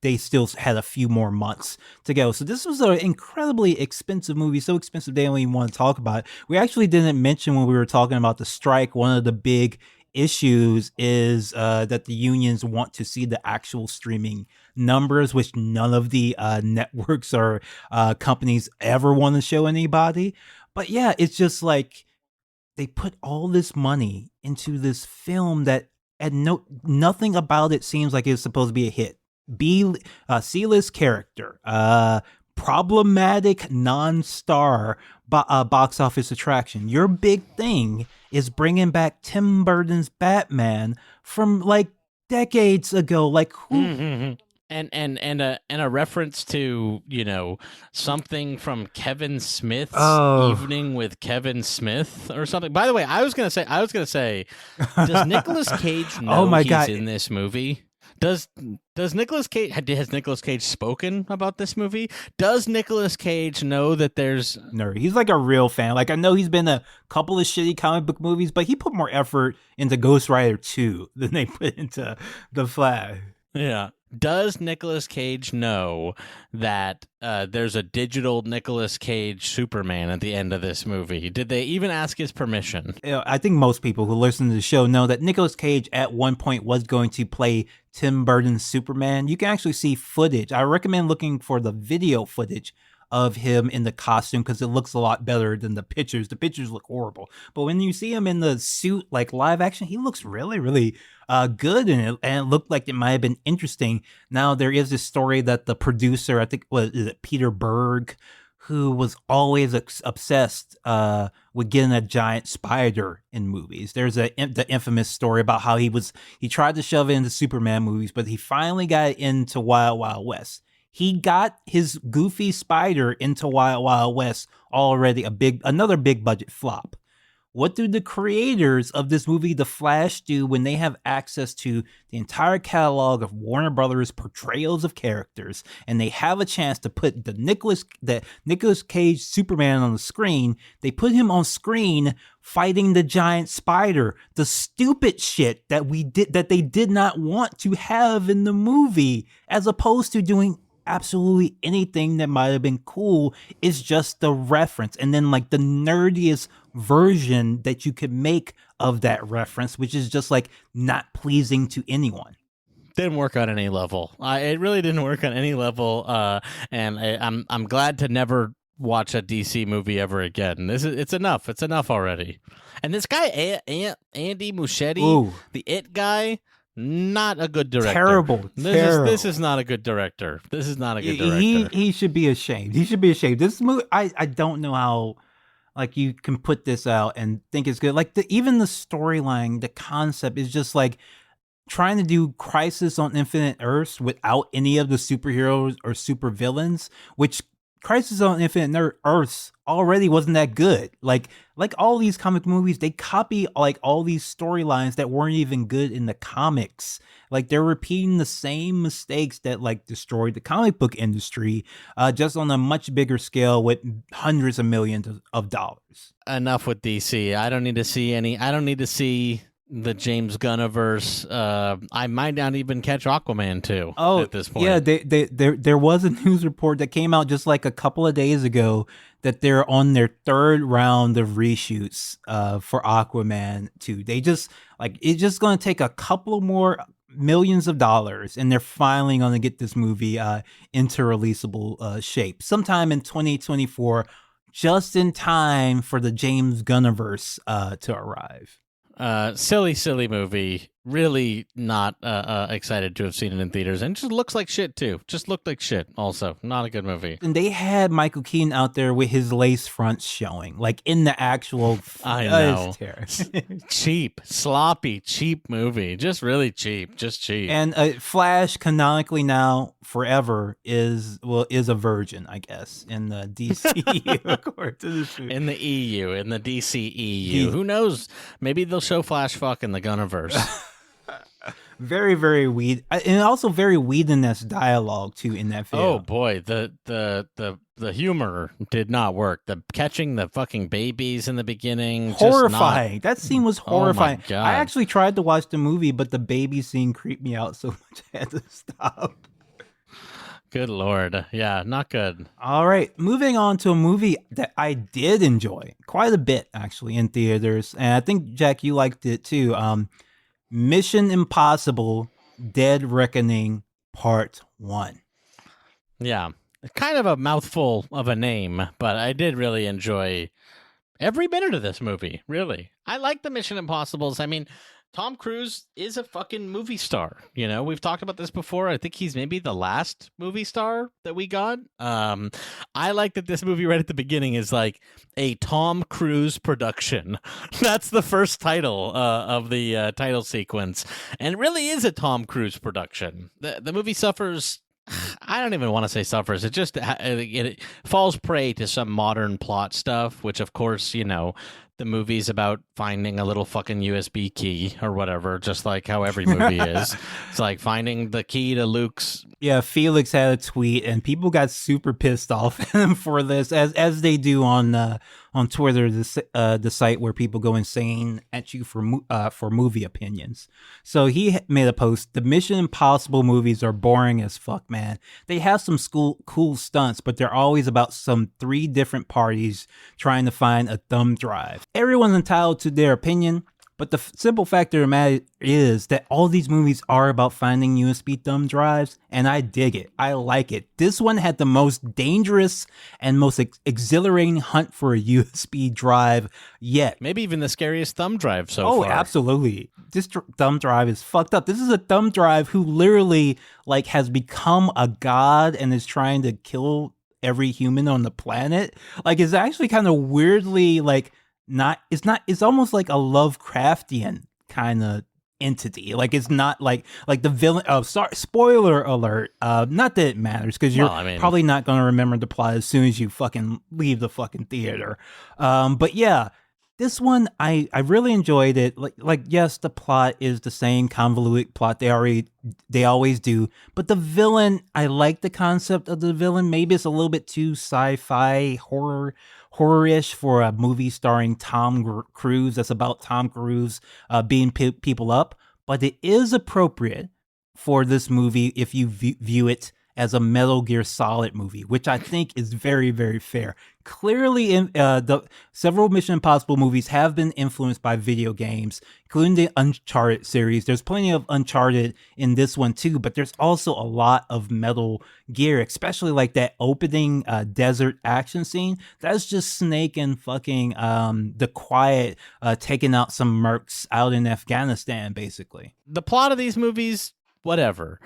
S1: they still had a few more months to go. So this was an incredibly expensive movie, so expensive they don't even want to talk about it. We actually didn't mention, when we were talking about the strike, one of the big issues is that the unions want to see the actual streaming numbers, which none of the networks or companies ever want to show anybody. But yeah, it's just like they put all this money into this film that, and nothing about it seems like it's supposed to be a hit. C-list character, problematic non-star box office attraction. Your big thing is bringing back Tim Burton's Batman from like decades ago. Like who?
S3: Mm-hmm. and a reference to, you know, something from Kevin Smith's
S1: Oh.
S3: Evening with Kevin Smith or something. By the way, I was gonna say, does Nicolas Cage know
S1: Oh my
S3: he's
S1: God.
S3: in this movie? Does Nicolas Cage has Nicolas Cage spoken about this movie? Does Nicolas Cage know that there's
S1: Nerd. He's like a real fan. Like I know he's been in a couple of shitty comic book movies, but he put more effort into Ghost Rider 2 than they put into The Flash.
S3: Yeah. Does Nicolas Cage know that there's a digital Nicolas Cage Superman at the end of this movie? Did they even ask his permission?
S1: You know, I think most people who listen to the show know that Nicolas Cage at one point was going to play Tim Burton's Superman. You can actually see footage. I recommend looking for the video footage of him in the costume because it looks a lot better than the pictures. The pictures look horrible. But when you see him in the suit, like live action, he looks really, really good in it. And it looked like it might have been interesting. Now, there is this story that the producer, I think, is it Peter Berg, who was always obsessed with getting a giant spider in movies. There's the infamous story about how he tried to shove it into Superman movies, but he finally got it into Wild Wild West. He got his goofy spider into Wild Wild West, already another big budget flop. What do the creators of this movie, The Flash, do when they have access to the entire catalog of Warner Brothers portrayals of characters, and they have a chance to put the Nicolas Cage Superman on the screen? They put him on screen fighting the giant spider, the stupid shit that they did not want to have in the movie, as opposed to doing absolutely anything that might have been cool. Is just the reference, and then like the nerdiest version that you could make of that reference, which is just like not pleasing to anyone.
S3: Didn't work on any level. It really didn't work on any level, and I'm glad to never watch a DC movie ever again. It's enough. It's enough already. And this guy Andy Muschietti,
S1: Ooh.
S3: the It guy, not a good director.
S1: Terrible.
S3: This is not a good director. This is not a good director.
S1: He should be ashamed. He should be ashamed. This movie, I don't know how like you can put this out and think it's good. Like even the storyline, the concept is just like trying to do Crisis on Infinite Earths without any of the superheroes or supervillains, which Crisis on Infinite Earths already wasn't that good. Like all these comic movies, they copy like all these storylines that weren't even good in the comics. Like they're repeating the same mistakes that like destroyed the comic book industry, just on a much bigger scale with hundreds of millions of dollars.
S3: Enough with DC. I don't need to see the James Gunniverse. I might not even catch Aquaman 2 at this point.
S1: Yeah, there was a news report that came out just like a couple of days ago that they're on their third round of reshoots for Aquaman 2. They just like it's just going to take a couple more millions of dollars, and they're finally going to get this movie into releasable shape sometime in 2024, just in time for the James Gunniverse to arrive.
S3: Silly movie. Really not excited to have seen it in theaters, and just looks like shit too. Just looked like shit. Also, not a good movie.
S1: And they had Michael Keaton out there with his lace fronts showing, like in the actual.
S3: I know.
S1: It's terrible.
S3: Cheap, sloppy, cheap movie. Just really cheap. Just cheap.
S1: And Flash canonically now forever is a virgin, I guess, in the DCU according to this movie.
S3: In the EU, in the DC EU. Who knows? Maybe they'll show Flash fuck in the Gunniverse.
S1: Very, very weed, and also very Whedon-esque dialogue too in that film.
S3: Oh boy, the humor did not work. The catching the fucking babies in the beginning,
S1: horrifying. That scene was horrifying.
S3: Oh my God.
S1: I actually tried to watch the movie, but the baby scene creeped me out so much I had to stop.
S3: Good Lord. Yeah, not good.
S1: All right, moving on to a movie that I did enjoy quite a bit actually in theaters, and I think Jack, you liked it too. Mission Impossible: Dead Reckoning Part 1.
S3: Yeah, kind of a mouthful of a name, but I did really enjoy every minute of this movie, really. I like the Mission Impossibles. I mean, Tom Cruise is a fucking movie star. You know, we've talked about this before. I think he's maybe the last movie star that we got. I like that this movie right at the beginning is like a Tom Cruise production. That's the first title of the title sequence, and it really is a Tom Cruise production. The movie suffers. I don't even want to say suffers. It falls prey to some modern plot stuff, which of course, you know, the movie's about finding a little fucking USB key or whatever, just like how every movie is. It's like finding the key to Luke's.
S1: Yeah, Felix had a tweet, and people got super pissed off at him for this, as they do on Twitter, the site where people go insane at you for movie opinions. So he made a post: "The Mission Impossible movies are boring as fuck, man. They have some cool stunts, but they're always about some 3 different parties trying to find a thumb drive. Everyone's entitled to their opinion, but the simple fact of the matter is that all these movies are about finding USB thumb drives, and I dig it. I like it. This one had the most dangerous and most exhilarating hunt for a USB drive yet.
S3: Maybe even the scariest thumb drive so far.
S1: Oh, absolutely. This thumb drive is fucked up. This is a thumb drive who literally like has become a god and is trying to kill every human on the planet. Like, it's actually kind of weirdly like it's almost like a Lovecraftian kind of entity. Like, it's not like the villain. Oh, sorry, spoiler alert. Not that it matters, because you're probably not going to remember the plot as soon as you fucking leave the fucking theater. But yeah, this one I really enjoyed it. Like yes, the plot is the same convoluted plot they always do, but the villain, I like the concept of the villain. Maybe it's a little bit too sci-fi horror-ish for a movie starring Tom Cruise that's about Tom Cruise beating people up, but it is appropriate for this movie if you view it as a Metal Gear Solid movie, which I think is very, very fair. Clearly, the several Mission Impossible movies have been influenced by video games, including the Uncharted series. There's plenty of Uncharted in this one too, but there's also a lot of Metal Gear, especially like that opening desert action scene. That's just Snake and fucking the Quiet taking out some mercs out in Afghanistan, basically.
S3: The plot of these movies, whatever.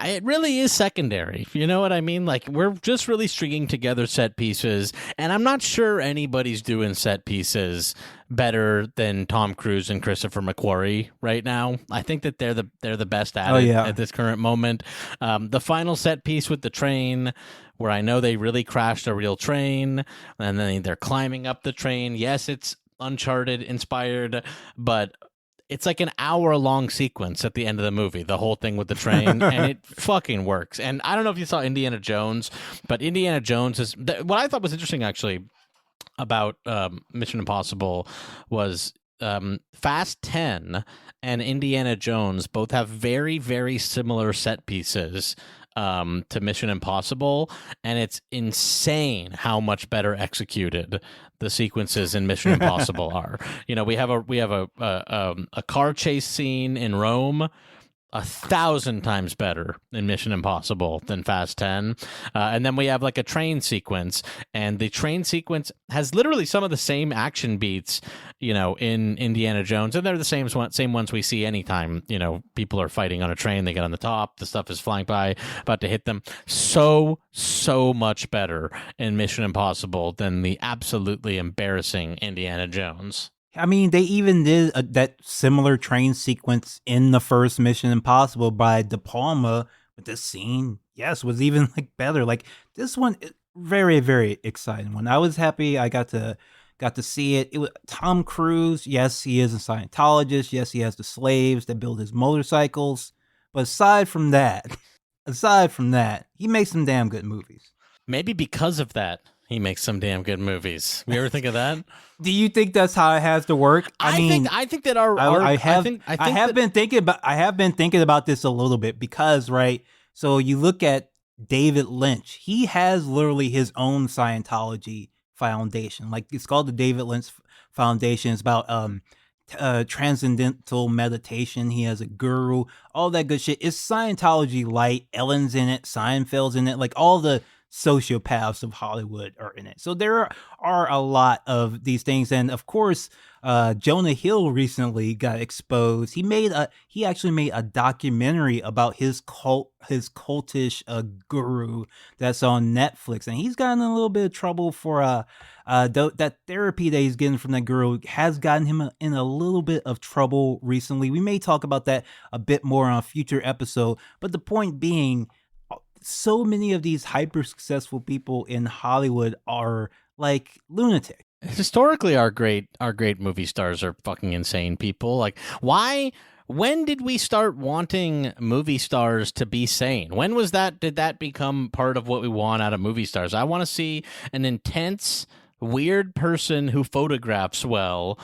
S3: It really is secondary. You know what I mean? Like, we're just really stringing together set pieces, and I'm not sure anybody's doing set pieces better than Tom Cruise and Christopher McQuarrie right now. I think that they're the best at it at this current moment. The final set piece with the train, where I know they really crashed a real train, and then they're climbing up the train. Yes, it's Uncharted inspired, but it's like an hour-long sequence at the end of the movie, the whole thing with the train, and it fucking works. And I don't know if you saw Indiana Jones, but Indiana Jones is... What I thought was interesting, actually, about Mission Impossible was Fast 10 and Indiana Jones both have very, very similar set pieces to Mission Impossible, and it's insane how much better executed the sequences in Mission Impossible are. You know, we have a car chase scene in Rome 1,000 times better in Mission Impossible than Fast 10. And then we have like a train sequence, and the train sequence has literally some of the same action beats, you know, in Indiana Jones. And they're the same ones we see anytime, you know, people are fighting on a train, they get on the top, the stuff is flying by, about to hit them. So much better in Mission Impossible than the absolutely embarrassing Indiana Jones.
S1: I mean, they even did that similar train sequence in the first Mission Impossible by De Palma, but this scene, yes, was even like better. Like, this one, very, very exciting one. I was happy I got to see it. It was Tom Cruise. Yes, he is a Scientologist. Yes, he has the slaves that build his motorcycles. But aside from that, he makes some damn good movies.
S3: Maybe because of that, he makes some damn good movies. You ever think of that?
S1: Do you think that's how it has to work? I
S3: think that I have
S1: been thinking about this a little bit, because right. So you look at David Lynch. He has literally his own Scientology foundation. Like, it's called the David Lynch Foundation. It's about transcendental meditation. He has a guru, all that good shit. It's Scientology light. Ellen's in it. Seinfeld's in it. Like, all the sociopaths of Hollywood are in it. So there are a lot of these things, and of course, Jonah Hill recently got exposed. He actually made a documentary about his cultish guru that's on Netflix, and he's gotten in a little bit of trouble for that therapy that he's getting from that guru has gotten him in a little bit of trouble recently. We may talk about that a bit more on a future episode, but the point being, so many of these hyper successful people in Hollywood are like lunatics.
S3: Historically, our great movie stars are fucking insane people. Like, why? When did we start wanting movie stars to be sane? When was that? Did that become part of what we want out of movie stars? I want to see an intense, weird person who photographs well,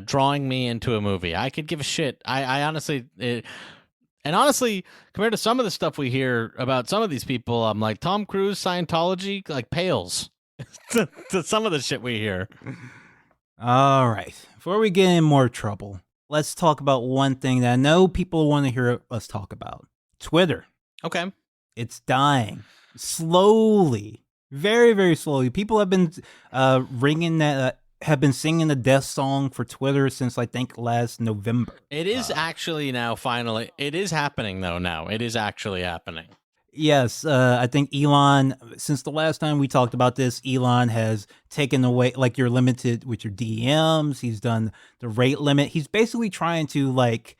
S3: drawing me into a movie. I could give a shit. I honestly. And honestly, compared to some of the stuff we hear about some of these people, I'm like, Tom Cruise, Scientology, like, pales to some of the shit we hear.
S1: All right. Before we get in more trouble, let's talk about one thing that I know people want to hear us talk about. Twitter.
S3: Okay.
S1: It's dying. Slowly. Very, very slowly. People have been have been singing the death song for Twitter since, I think, last November.
S3: It is actually now, finally. It is happening, though, now. It is actually happening.
S1: Yes, I think Elon, since the last time we talked about this, Elon has taken away, like, you're limited with your DMs. He's done the rate limit. He's basically trying to, like,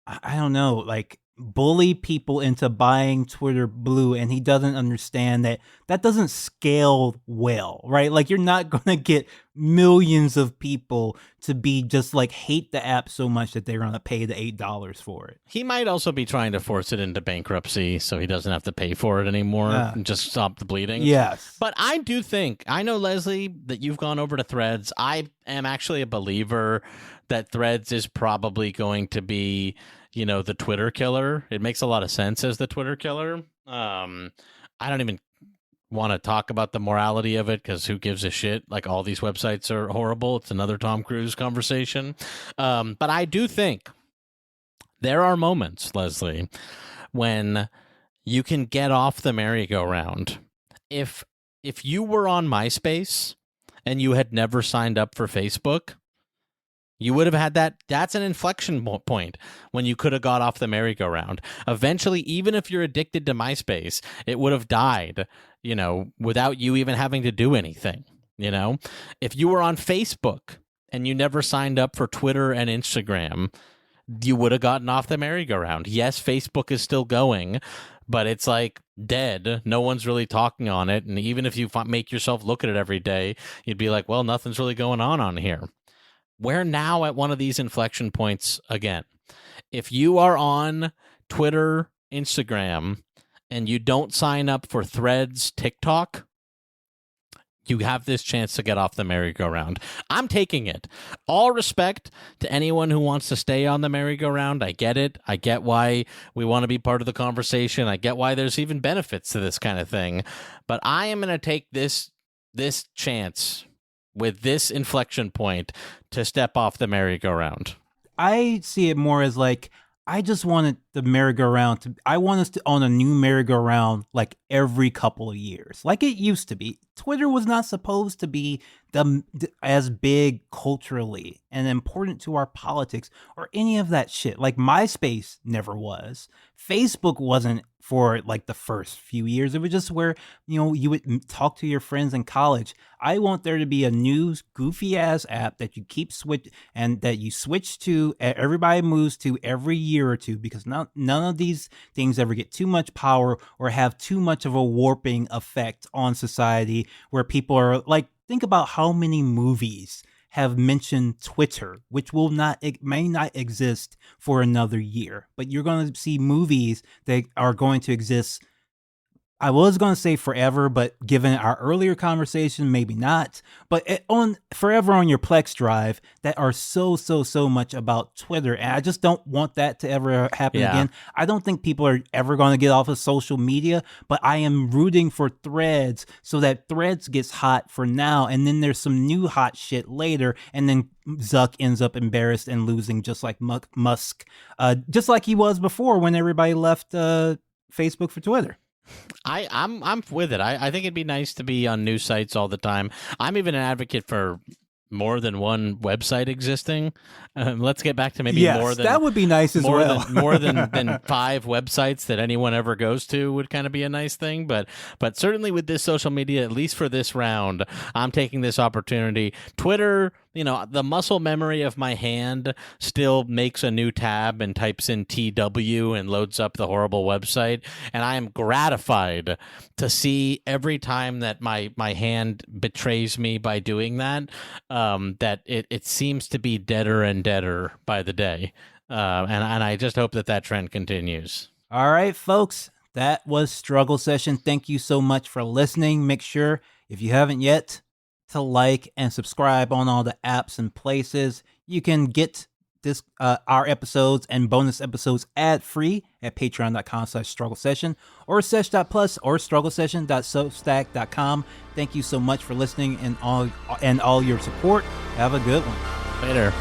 S1: I don't know, like, bully people into buying Twitter Blue, and he doesn't understand that doesn't scale well, right? Like, you're not going to get millions of people to be just like hate the app so much that they're going to pay the $8 for it.
S3: He might also be trying to force it into bankruptcy so he doesn't have to pay for it anymore and just stop the bleeding.
S1: Yes.
S3: But I do think, I know, Leslie, that you've gone over to Threads. I am actually a believer that Threads is probably going to be, you know, the Twitter killer. It makes a lot of sense as the Twitter killer. I don't even want to talk about the morality of it, because who gives a shit? Like, all these websites are horrible. It's another Tom Cruise conversation. But I do think there are moments, Leslie, when you can get off the merry-go-round. If you were on MySpace and you had never signed up for Facebook, you would have had that. That's an inflection point when you could have got off the merry-go-round. Eventually, even if you're addicted to MySpace, it would have died, you know, without you even having to do anything, you know? If you were on Facebook and you never signed up for Twitter and Instagram, you would have gotten off the merry-go-round. Yes, Facebook is still going, but it's like dead. No one's really talking on it. And even if you make yourself look at it every day, you'd be like, well, nothing's really going on here. We're now at one of these inflection points again. If you are on Twitter, Instagram, and you don't sign up for Threads, TikTok, you have this chance to get off the merry-go-round. I'm taking it. All respect to anyone who wants to stay on the merry-go-round. I get it. I get why we want to be part of the conversation. I get why there's even benefits to this kind of thing. But I am going to take this chance with this inflection point to step off the merry-go-round.
S1: I see it more as like, I just wanted the merry-go-round I want us to own a new merry-go-round like every couple of years, like it used to be. Twitter was not supposed to be as big culturally and important to our politics or any of that shit. Like, MySpace never was. Facebook wasn't for like the first few years. It was just where, you know, you would talk to your friends in college. I want there to be a new goofy ass app that you keep that you switch to, everybody moves to every year or two, because none of these things ever get too much power or have too much of a warping effect on society, where people are like, think about how many movies have mentioned Twitter, which may not exist for another year, but you're going to see movies that are going to exist. I was going to say forever, but given our earlier conversation, maybe not. But forever on your Plex drive that are so much about Twitter. And I just don't want that to ever happen again. I don't think people are ever going to get off of social media, but I am rooting for Threads so that Threads gets hot for now. And then there's some new hot shit later. And then Zuck ends up embarrassed and losing, just like Musk, just like he was before when everybody left Facebook for Twitter.
S3: I'm with it. I think it'd be nice to be on news sites all the time. I'm even an advocate for more than one website existing. Let's get back to maybe
S1: Yes,
S3: more than
S1: that would be nice as well.
S3: more than 5 websites that anyone ever goes to would kind of be a nice thing. But certainly with this social media, at least for this round, I'm taking this opportunity. Twitter, the muscle memory of my hand still makes a new tab and types in TW and loads up the horrible website. And I am gratified to see every time that my hand betrays me by doing that, that it seems to be deader and deader by the day. And I just hope that trend continues.
S1: All right, folks, that was Struggle Session. Thank you so much for listening. Make sure, if you haven't yet, to like and subscribe on all the apps and places. You can get this our episodes and bonus episodes ad-free at patreon.com/struggle session or sesh.plus or strugglesession.substack.com. Thank you so much for listening and all your support. Have a good one.
S3: Later.